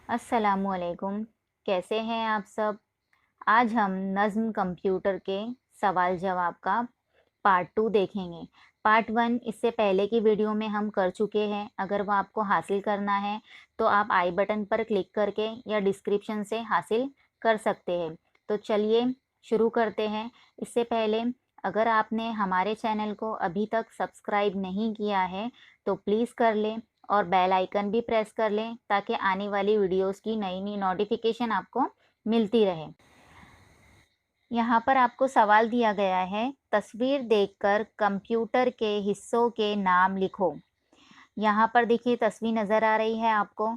अस्सलामुअलैकुम। कैसे हैं आप सब? आज हम नज़्म कंप्यूटर के सवाल जवाब का पार्ट 2 देखेंगे। पार्ट 1 इससे पहले की वीडियो में हम कर चुके हैं। अगर वो आपको हासिल करना है तो आप आई बटन पर क्लिक करके या डिस्क्रिप्शन से हासिल कर सकते हैं। तो चलिए शुरू करते हैं। इससे पहले अगर आपने हमारे चैनल को अभी तक सब्सक्राइब नहीं किया है तो प्लीज़ कर लें और बेल आइकन भी प्रेस कर लें ताकि आने वाली वीडियोस की नई नोटिफिकेशन आपको मिलती रहे। यहाँ पर आपको सवाल दिया गया है, तस्वीर देखकर कंप्यूटर के हिस्सों के नाम लिखो। यहाँ पर देखिए तस्वीर नज़र आ रही है आपको।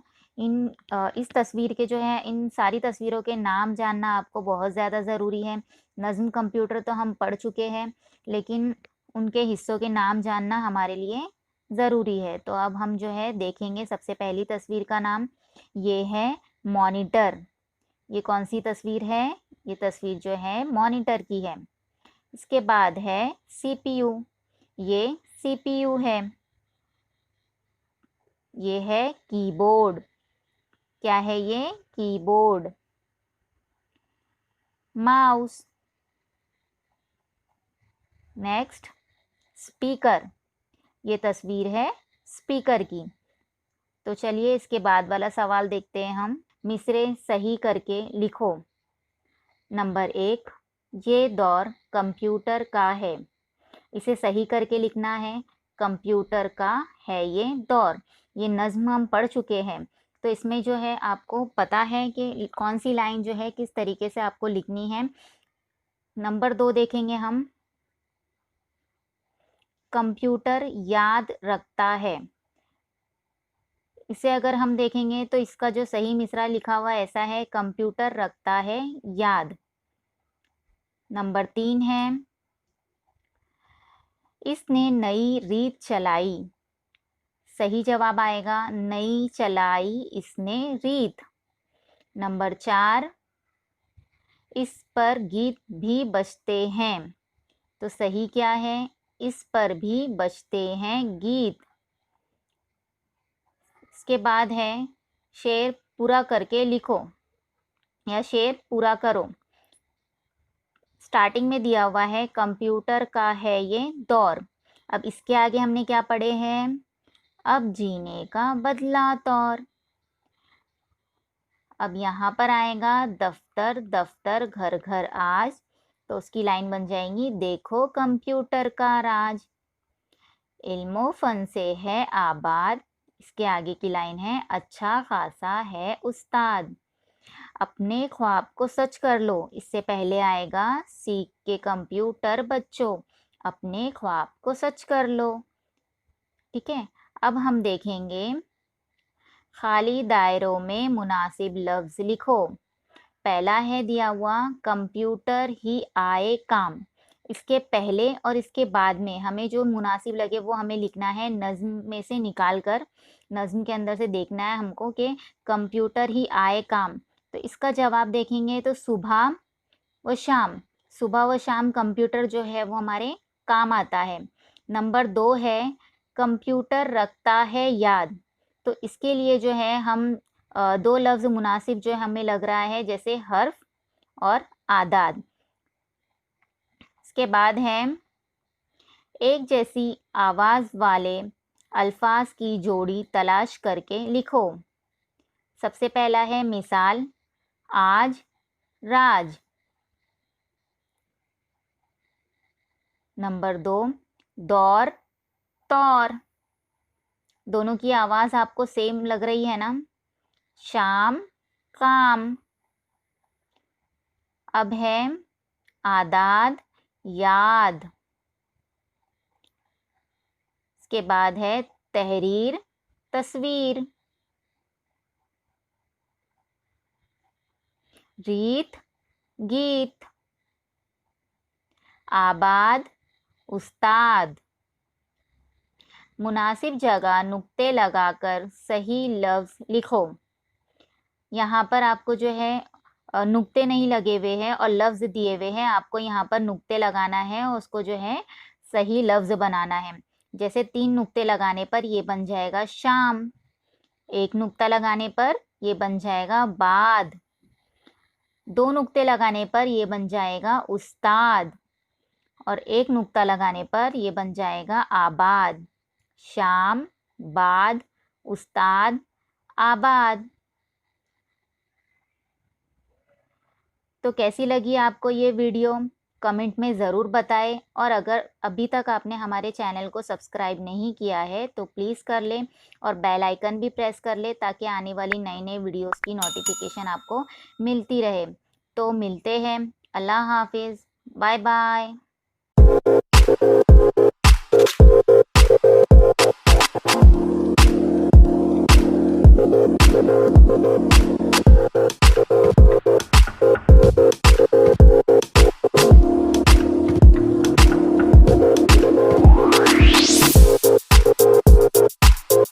इस तस्वीर के जो है इन सारी तस्वीरों के नाम जानना आपको बहुत ज़्यादा ज़रूरी है। नज़्म कंप्यूटर तो हम पढ़ चुके हैं, लेकिन उनके हिस्सों के नाम जानना हमारे लिए ज़रूरी है। तो अब हम जो है देखेंगे सबसे पहली तस्वीर का नाम, ये है मॉनिटर। ये कौन सी तस्वीर है? ये तस्वीर जो है मॉनिटर की है। इसके बाद है सीपीयू, ये सीपीयू है। ये है कीबोर्ड। क्या है ये? कीबोर्ड। माउस। Next speaker. ये तस्वीर है स्पीकर की। तो चलिए इसके बाद वाला सवाल देखते हैं हम। मिसरे सही करके लिखो। नंबर 1, ये दौर कंप्यूटर का है। इसे सही करके लिखना है। कंप्यूटर का है ये दौर। ये नज़्म हम पढ़ चुके हैं, तो इसमें जो है आपको पता है कि कौन सी लाइन जो है किस तरीके से आपको लिखनी है। नंबर 2 देखेंगे हम। कंप्यूटर याद रखता है। इसे अगर हम देखेंगे तो इसका जो सही मिसरा लिखा हुआ ऐसा है, कंप्यूटर रखता है याद। नंबर 3 है, इसने नई रीत चलाई। सही जवाब आएगा, नई चलाई इसने रीत। नंबर 4, इस पर गीत भी बजते हैं। तो सही क्या है? इस पर भी बजते हैं गीत। इसके बाद है, शेर पूरा करके लिखो या शेर पूरा करो। स्टार्टिंग में दिया हुआ है कंप्यूटर का है ये दौर। अब इसके आगे हमने क्या पढ़े हैं? अब जीने का बदला तौर। अब यहाँ पर आएगा दफ्तर दफ्तर घर घर आज। तो उसकी लाइन बन जाएंगी, देखो कंप्यूटर का राज। इल्मो फन से है आबाद। इसके आगे की लाइन है, अच्छा खासा है उस्ताद। अपने ख्वाब को सच कर लो। इससे पहले आएगा, सीख के कंप्यूटर बच्चों, अपने ख्वाब को सच कर लो। ठीक है। अब हम देखेंगे, खाली दायरों में मुनासिब लफ्ज लिखो। पहला है दिया हुआ, कंप्यूटर ही आए काम। इसके पहले और इसके बाद में हमें जो मुनासिब लगे वो हमें लिखना है, नज़्म में से निकाल कर। नज़्म के अंदर से देखना है हमको कि कंप्यूटर ही आए काम। तो इसका जवाब देखेंगे तो सुबह व शाम। सुबह व शाम कंप्यूटर जो है वो हमारे काम आता है। नंबर 2 है, कंप्यूटर रखता है याद। तो इसके लिए जो है हम दो लफ्ज़ मुनासिब जो हमें लग रहा है, जैसे हर्फ और आदाद। इसके बाद है, एक जैसी आवाज़ वाले अल्फाज की जोड़ी तलाश करके लिखो। सबसे पहला है मिसाल, आज राज। नंबर 2, दौर तौर। दोनों की आवाज़ आपको सेम लग रही है ना? शाम काम। अब है आदाद याद। इसके बाद है तहरीर तस्वीर। रीत गीत। आबाद उस्ताद। मुनासिब जगह नुक्ते लगाकर सही लफ्ज़ लिखो। यहाँ पर आपको जो है नुक्ते नहीं लगे हुए हैं और लफ्ज़ दिए हुए हैं, आपको यहाँ पर नुक्ते लगाना है और उसको जो है सही लफ्ज़ बनाना है। जैसे 3 नुक्ते लगाने पर ये बन जाएगा शाम, 1 नुक्ता लगाने पर ये बन जाएगा बाद। 2 नुक्ते लगाने पर ये बन जाएगा उस्ताद, और 1 नुक्ता लगाने पर ये बन जाएगा आबाद। शाम, बाद, उस्ताद, आबाद। तो कैसी लगी आपको ये वीडियो? कमेंट में ज़रूर बताएं, और अगर अभी तक आपने हमारे चैनल को सब्सक्राइब नहीं किया है तो प्लीज़ कर लें, और बेल आइकन भी प्रेस कर लें ताकि आने वाली नई नई वीडियोस की नोटिफिकेशन आपको मिलती रहे। तो मिलते हैं। अल्लाह हाफिज़। Bye bye.